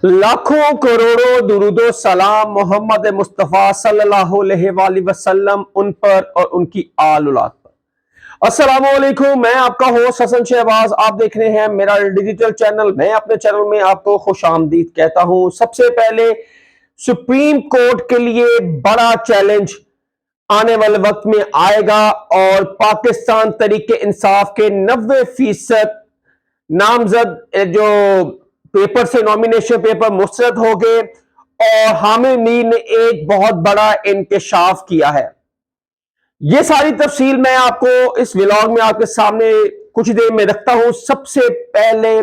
लाखों करोड़ों दुरूदो सलाम मोहम्मद मुस्तफ़ा सल्लल्लाहु अलैहि वसल्लम उन पर और उनकी आल औलाद पर। अस्सलामु अलैकुम, मैं आपका होस्ट हसन शहबाज। आप देख रहे हैं मेरा डिजिटल चैनल। मैं अपने चैनल में आपको खुशामदीद कहता हूं। सबसे पहले सुप्रीम कोर्ट के लिए बड़ा चैलेंज आने वाले वक्त में आएगा और पाकिस्तान तरीके इंसाफ के 90% नामजद जो पेपर से नॉमिनेशन पेपर मुस्तरद हो गए और हामिद मीर ने एक बहुत बड़ा इंकशाफ किया है। ये सारी तफसील मैं आपको इस व्लॉग में आपके सामने कुछ देर में रखता हूं। सबसे पहले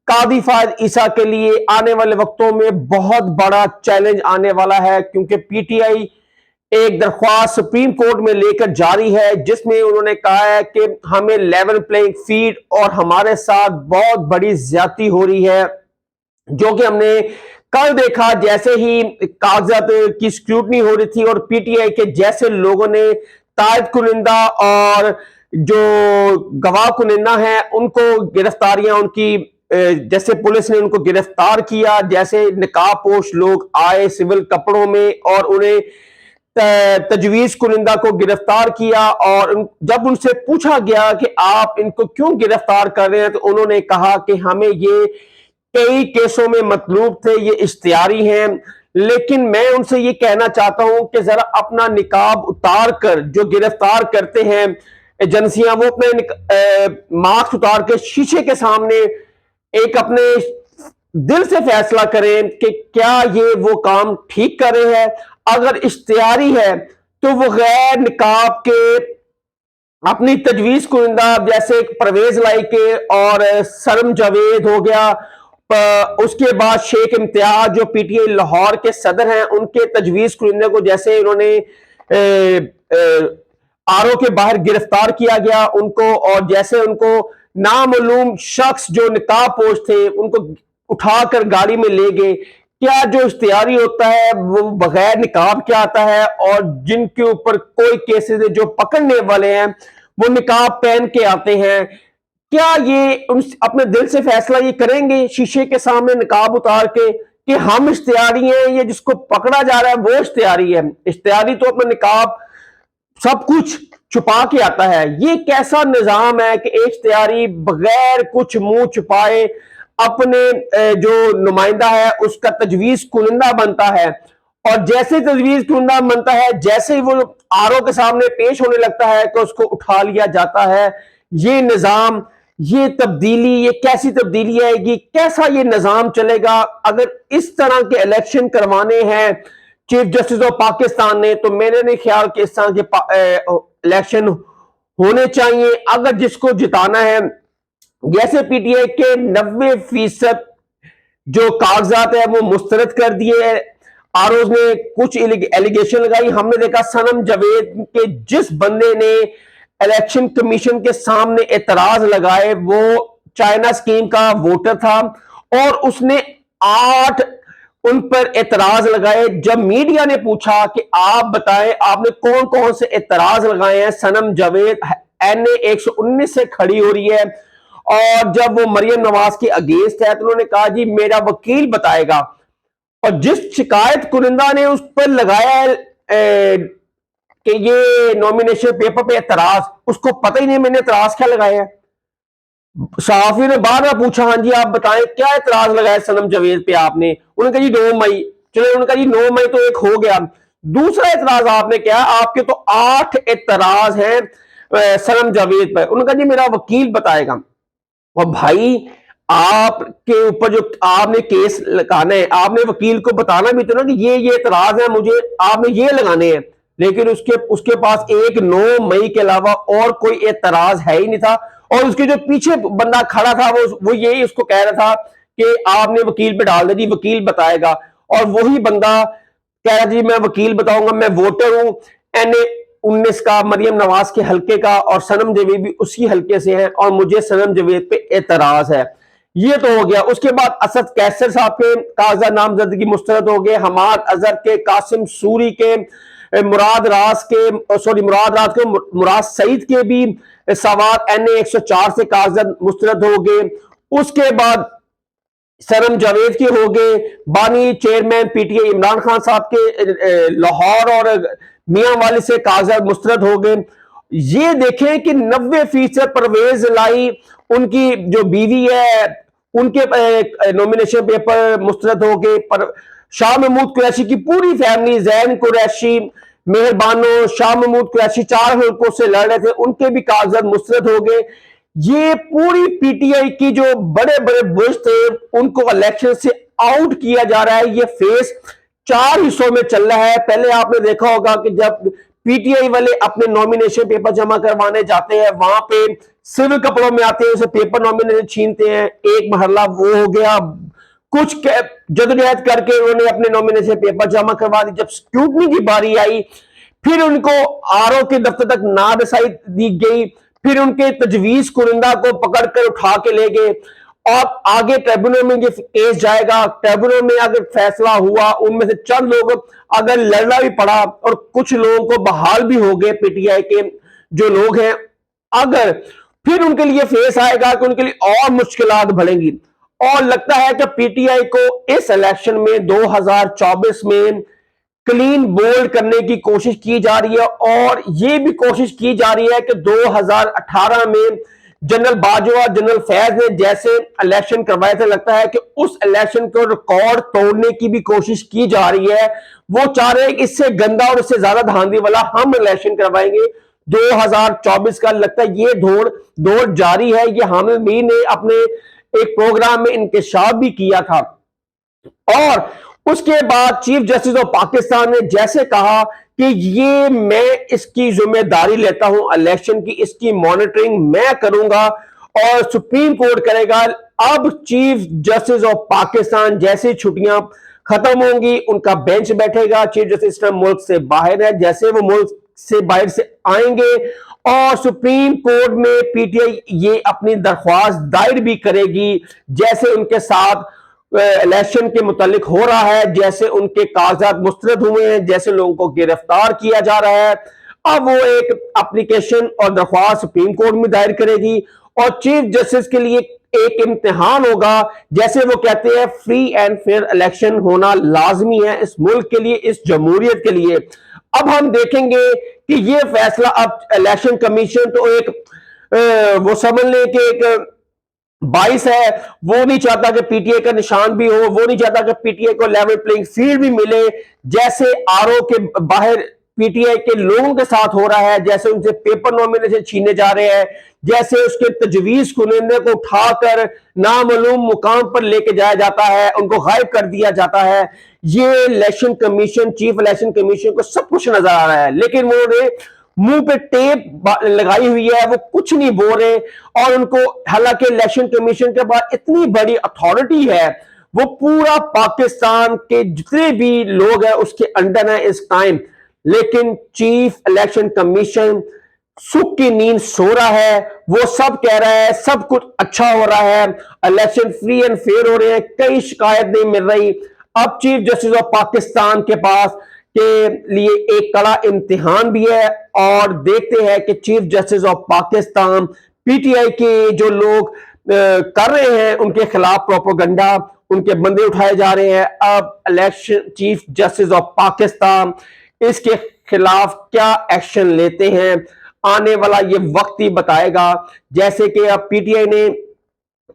कादी फायद ईसा के लिए आने वाले वक्तों में बहुत बड़ा चैलेंज आने वाला है, क्योंकि पीटीआई एक दरख्वास्त सुप्रीम कोर्ट में लेकर जारी है जिसमें उन्होंने कहा है कि हमें लेवल प्लेइंग फील्ड और हमारे साथ बहुत बड़ी ज्यादती हो रही है, जो कि हमने कल देखा। जैसे ही कागजात की स्क्रूटनी हो रही थी और पीटीआई के जैसे लोगों ने तायद कुनिंदा और जो गवाह कुनिंदा है उनको गिरफ्तारियां उनकी जैसे पुलिस ने उनको गिरफ्तार किया, जैसे निकाब पोश लोग आए सिविल कपड़ों में और उन्हें तजवीज कुनिंदा को गिरफ्तार किया। और जब उनसे पूछा गया कि आप इनको क्यों गिरफ्तार कर रहे हैं, तो उन्होंने कहा कि हमें ये कई केसों में मतलूब थे, ये इख्तियारी हैं। लेकिन मैं उनसे ये कहना चाहता हूं कि जरा अपना निकाब उतार कर जो गिरफ्तार करते हैं एजेंसियां, वो अपने मास्क उतार के शीशे के सामने एक अपने दिल से फैसला करें कि क्या ये वो काम ठीक कर रहे हैं। अगर इख्तियारी है तो वो गैर निकाब के अपनी तजवीज कुनिंदा जैसे परवेज लाई के और सरम जावेद हो गया, उसके बाद शेख इम्तियाज जो पीटीआई लाहौर के सदर हैं, उनके तजवीज कुनिंदा को जैसे उन्होंने आरओ के बाहर गिरफ्तार किया गया उनको, और जैसे उनको नामालूम शख्स जो निकाब पोश थे उनको उठाकर गाड़ी में ले गए। क्या जो इख्तियारी होता है वो बगैर निकाब क्या आता है, और जिनके ऊपर कोई केसेस है जो पकड़ने वाले हैं वो निकाब पहन के आते हैं, क्या ये अपने दिल से फैसला ये करेंगे शीशे के सामने निकाब उतार के कि हम इख्तियारी हैं, ये जिसको पकड़ा जा रहा है वो इख्तियारी है? इख्तियारी तो अपना निकाब सब कुछ छुपा के आता है। ये कैसा निजाम है कि इख्तियारी बगैर कुछ मुंह छुपाए अपने जो नुमाइंदा है उसका तजवीज कुनिंदा बनता है, और जैसे तजवीज कुनिंदा बनता है जैसे ही वो आरओ के सामने पेश होने लगता है कि उसको उठा लिया जाता है। ये निजाम, ये तब्दीली, ये कैसी तब्दीली आएगी, कैसा ये निजाम चलेगा? अगर इस तरह के इलेक्शन करवाने हैं चीफ जस्टिस ऑफ पाकिस्तान ने, तो मेरे नहीं ख्याल कि इस तरह के इलेक्शन होने चाहिए। अगर जिसको जिताना है, जैसे पीटीआई के 90% जो कागजात है वो मुस्तरद कर दिए, आरओ ने कुछ एलिगेशन लगाई। हमने देखा सनम जावेद के जिस बंदे ने इलेक्शन कमीशन के सामने एतराज लगाए वो चाइना स्कीम का वोटर था, और उसने 8 उन पर एतराज लगाए। जब मीडिया ने पूछा कि आप बताएं आपने कौन कौन से एतराज लगाए हैं, सनम जावेद NA 119 से खड़ी हो रही है, और जब वो मरियम नवाज के अगेंस्ट है तो उन्होंने कहा जी मेरा वकील बताएगा। और जिस शिकायत कुनिंदा ने उस पर लगाया है कि ये नॉमिनेशन पेपर पे एतराज, उसको पता ही नहीं मैंने एतराज क्या लगाया है। सहाफी ने बार बार पूछा हाँ जी आप बताएं क्या एतराज लगाया सनम जावेद पे आपने? उन्होंने कहा जी 9 मई। चलो उन्होंने कहा जी 9 मई तो एक हो गया। दूसरा एतराज आपने क्या? आपके तो 8 एतराज हैं सनम जावेद पर। उन्होंने कहा जी मेरा वकील बताएगा। और भाई आपके ऊपर जो आपने केस लगाना है, आपने वकील को बताना भी तो ना कि ये एतराज है मुझे, आपने ये लगाने हैं। लेकिन उसके पास एक 9 मई के अलावा और कोई एतराज है ही नहीं था, और उसके जो पीछे बंदा खड़ा था वो यही उसको कह रहा था कि आपने वकील पे डाल दे जी वकील बताएगा, और वही बंदा कह रहा जी मैं वकील बताऊंगा, मैं वोटर हूं NA 19 का, मरियम नवाज के हल्के का, और सनम जावेद भी उसी हल्के से है और मुझे सनम जावेद पे एतराज है। ये तो हो गया। उसके बाद असद कैसर साहब के कागजात नामजदगी मुस्तरद हो गए, हमाद अजहर के, कासिम सूरी के, मुराद राज के मुराद सईद के भी सवाल NA 104 से कागजात मुस्तरद हो गए। उसके बाद सरम जावेद के हो गए, बानी चेयरमैन PTI इमरान खान साहब के लाहौर और मियां वाली से कागजात मुस्तरद हो गए। ये देखें कि 90% परवेज लाई उनकी जो बीवी है उनके नॉमिनेशन पेपर मुस्तरद हो गए। पर शाह महमूद कुरैशी की पूरी फैमिली, जैन कुरैशी, मेहरबानो, शाह महमूद कुरैशी 4 हल्कों से लड़ रहे थे, उनके भी कागजात मुस्तरद हो गए। ये पूरी PTI की जो बड़े बड़े बुर्ज थे उनको इलेक्शन से आउट किया जा रहा है। ये फेस 4 हिस्सों में चल रहा है। पहले आपने देखा होगा कि जब PTI वाले अपने नॉमिनेशन पेपर जमा करवाने जाते हैं, वहां पे सिविल कपड़ों में आते हैं, उसे पेपर नॉमिनेशन छीनते हैं। एक महल्ला वो हो गया, कुछ जदोजहद करके उन्होंने अपने नॉमिनेशन पेपर जमा करवा दी। जब स्क्रूटनी की बारी आई, फिर उनको RO के दफ्तर तक ना रसाई दी गई, फिर उनके तजवीज कुरिंदा को पकड़कर उठा के ले गए और आगे ट्रिब्यूनल में ये केस जाएगा। ट्रिब्यूनल में अगर फैसला हुआ, उनमें से चंद लोग अगर लड़ना भी पड़ा और कुछ लोगों को बहाल भी हो गए PTI के जो लोग हैं, अगर फिर उनके लिए फेस आएगा कि उनके लिए और मुश्किलात बढ़ेंगी। और लगता है कि PTI को इस इलेक्शन में 2024 में क्लीन बोल्ड करने की कोशिश की जा रही है। और यह भी कोशिश की जा रही है कि 2018 में जनरल बाजवा, जनरल फैज ने जैसे इलेक्शन करवाए थे, लगता है कि उस इलेक्शन को रिकॉर्ड तोड़ने की भी कोशिश की जा रही है। वो चाह रहे हैं कि इससे गंदा और इससे ज्यादा धांधली वाला हम इलेक्शन करवाएंगे 2024 का। लगता है ये दौड़ जारी है। ये हामिद मीर ने अपने एक प्रोग्राम में इंकशाफ भी किया था। और उसके बाद चीफ जस्टिस ऑफ पाकिस्तान ने जैसे कहा कि ये मैं इसकी जिम्मेदारी लेता हूं इलेक्शन की, इसकी मॉनिटरिंग मैं करूंगा और सुप्रीम कोर्ट करेगा। अब चीफ जस्टिस ऑफ पाकिस्तान जैसे छुट्टियां खत्म होंगी, उनका बेंच बैठेगा। चीफ जस्टिस मुल्क से बाहर है, जैसे वो मुल्क से बाहर से आएंगे और सुप्रीम कोर्ट में PTI ये अपनी दरख्वास्त दायर भी करेगी, जैसे उनके साथ इलेक्शन के मुतालिक हो रहा है, जैसे उनके कागजात मुस्तरद हुए हैं, जैसे लोगों को गिरफ्तार किया जा रहा है। अब वो एक एप्लीकेशन और दरख्वास्त सुप्रीम कोर्ट में दायर करेगी और चीफ जस्टिस के लिए एक इम्तिहान होगा। जैसे वो कहते हैं फ्री एंड फेयर इलेक्शन होना लाजमी है इस मुल्क के लिए, इस जमहूरियत के लिए। अब हम देखेंगे कि ये फैसला, अब इलेक्शन कमीशन तो एक वो समझ ले कि एक 22 है, वो नहीं चाहता कि PTI का निशान भी हो, वो नहीं चाहता कि PTI को लेवल प्लेइंग फील्ड भी मिले। जैसे RO के बाहर PTI के लोगों के साथ हो रहा है, जैसे उनसे पेपर नॉमिनेशन छीने जा रहे हैं, जैसे उसके तजवीज कुनिंदे को उठाकर नामालूम मुकाम पर लेके जाया जाता है, उनको गायब कर दिया जाता है। ये election commission, chief election commission को सब कुछ नजर आ रहा है, लेकिन उन्होंने मुंह पे टेप लगाई हुई है, वो कुछ नहीं बोल रहे। और उनको, हालांकि इलेक्शन कमीशन के पास इतनी बड़ी अथॉरिटी है, वो पूरा पाकिस्तान के जितने भी लोग हैं उसके अंडर है इस टाइम, लेकिन चीफ इलेक्शन कमीशन सुख की नींद सो रहा है। वो सब कह रहा है सब कुछ अच्छा हो रहा है, इलेक्शन फ्री एंड फेयर हो रहे हैं, कई शिकायत नहीं मिल रही। अब चीफ जस्टिस ऑफ पाकिस्तान के पास के लिए एक कड़ा इम्तिहान भी है और देखते हैं कि chief justice of Pakistan PTI के जो लोग कर रहे हैं उनके खिलाफ प्रोपेगेंडा, उनके बंदे उठाए जा रहे हैं। अब election chief justice of Pakistan इसके खिलाफ क्या एक्शन लेते हैं, आने वाला ये वक्त ही बताएगा। जैसे कि अब PTI ने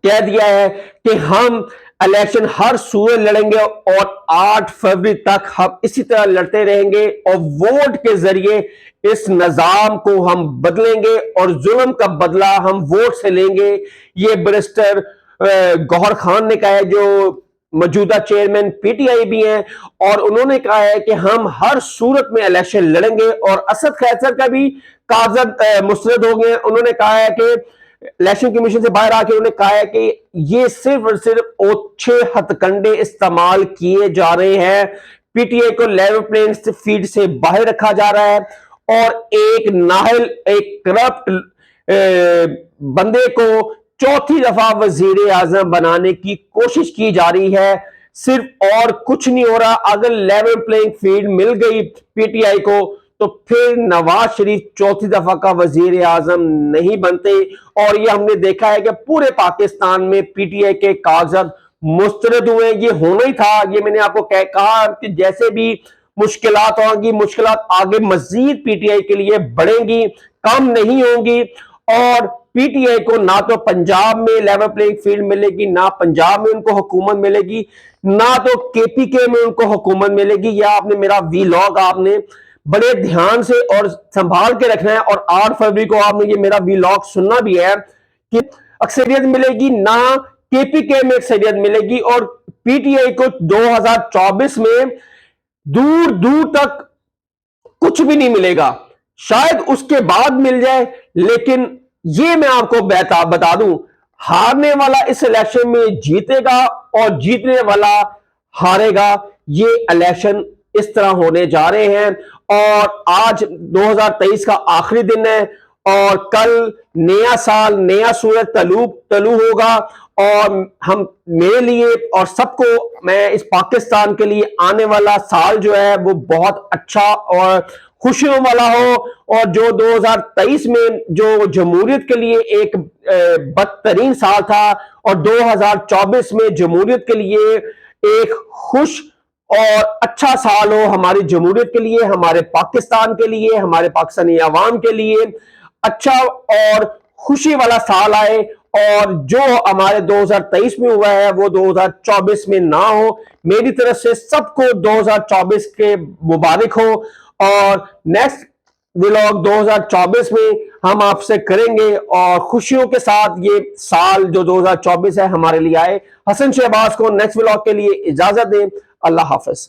कह दिया है कि हम इलेक्शन हर सूरत लड़ेंगे और 8 फरवरी तक हम इसी तरह लड़ते रहेंगे और वोट के जरिए इस निजाम को हम बदलेंगे और जुल्म का बदला हम वोट से लेंगे। ये बैरिस्टर गौहर खान ने कहा है, जो मौजूदा चेयरमैन PTI भी हैं, और उन्होंने कहा है कि हम हर सूरत में इलेक्शन लड़ेंगे। और असद खैसर का भी कागजात मुस्तरद हो गए। उन्होंने कहा है कि इलेक्शन कमीशन से बाहर आके उन्होंने कहा है कि ये सिर्फ और सिर्फ ओछे हथकंडे इस्तेमाल किए जा रहे हैं, PTI को लेवल प्लेइंग फील्ड से बाहर रखा जा रहा है और एक नाहल, एक करप्ट बंदे को चौथी दफा वजीर आजम बनाने की कोशिश की जा रही है। सिर्फ और कुछ नहीं हो रहा। अगर लेवल प्लेइंग फील्ड मिल गई PTI को تو پھر نواز شریف چوتھی دفعہ کا وزیر اعظم نہیں بنتے. اور یہ ہم نے دیکھا ہے کہ پورے پاکستان میں پی ٹی آئی کے کاغذات مسترد ہوئے. یہ ہونا ہی تھا. یہ میں نے آپ کو کہا کہ جیسے بھی مشکلات ہوں گی، مشکلات آگے مزید پی ٹی آئی کے لیے بڑھیں گی، کم نہیں ہوں گی. اور پی ٹی آئی کو نہ تو پنجاب میں لیول پلینگ فیلڈ ملے گی، نہ پنجاب میں ان کو حکومت ملے گی، نہ تو کے پی کے میں ان کو حکومت ملے گی. یا آپ نے میرا وی لاگ آپ نے بڑے دھیان سے اور سنبھال کے رکھنا ہے. اور 8 فروری کو آپ نے یہ میرا وی لاگ سننا بھی ہے کہ اکثریت ملے گی، نہ کے پی کے میں اکثریت ملے گی. اور پی ٹی آئی کو 2024 میں دور دور تک کچھ بھی نہیں ملے گا. شاید اس کے بعد مل جائے، لیکن یہ میں آپ کو بتا دوں، ہارنے والا اس الیکشن میں جیتے گا اور جیتنے والا ہارے گا. یہ الیکشن اس طرح ہونے جا رہے ہیں. اور آج 2023 کا آخری دن ہے اور کل نیا سال، نیا سورج طلوع ہوگا. اور ہم میرے لیے اور سب کو، میں اس پاکستان کے لیے آنے والا سال جو ہے وہ بہت اچھا اور خوشیوں والا ہو. اور جو 2023 میں جو جمہوریت کے لیے ایک بدترین سال تھا، اور 2024 میں جمہوریت کے لیے ایک خوش اور اچھا سال ہو. ہماری جمہوریت کے لیے، ہمارے پاکستان کے لیے، ہمارے پاکستانی عوام کے لیے اچھا اور خوشی والا سال آئے. اور جو ہمارے 2023 میں ہوا ہے وہ 2024 میں نہ ہو. میری طرف سے سب کو 2024 کے مبارک ہو. اور نیکسٹ ولاگ 2024 میں ہم آپ سے کریں گے، اور خوشیوں کے ساتھ یہ سال جو 2024 ہے ہمارے لیے آئے. حسن شہباز کو نیکسٹ ولاگ کے لیے اجازت دیں. اللہ حافظ.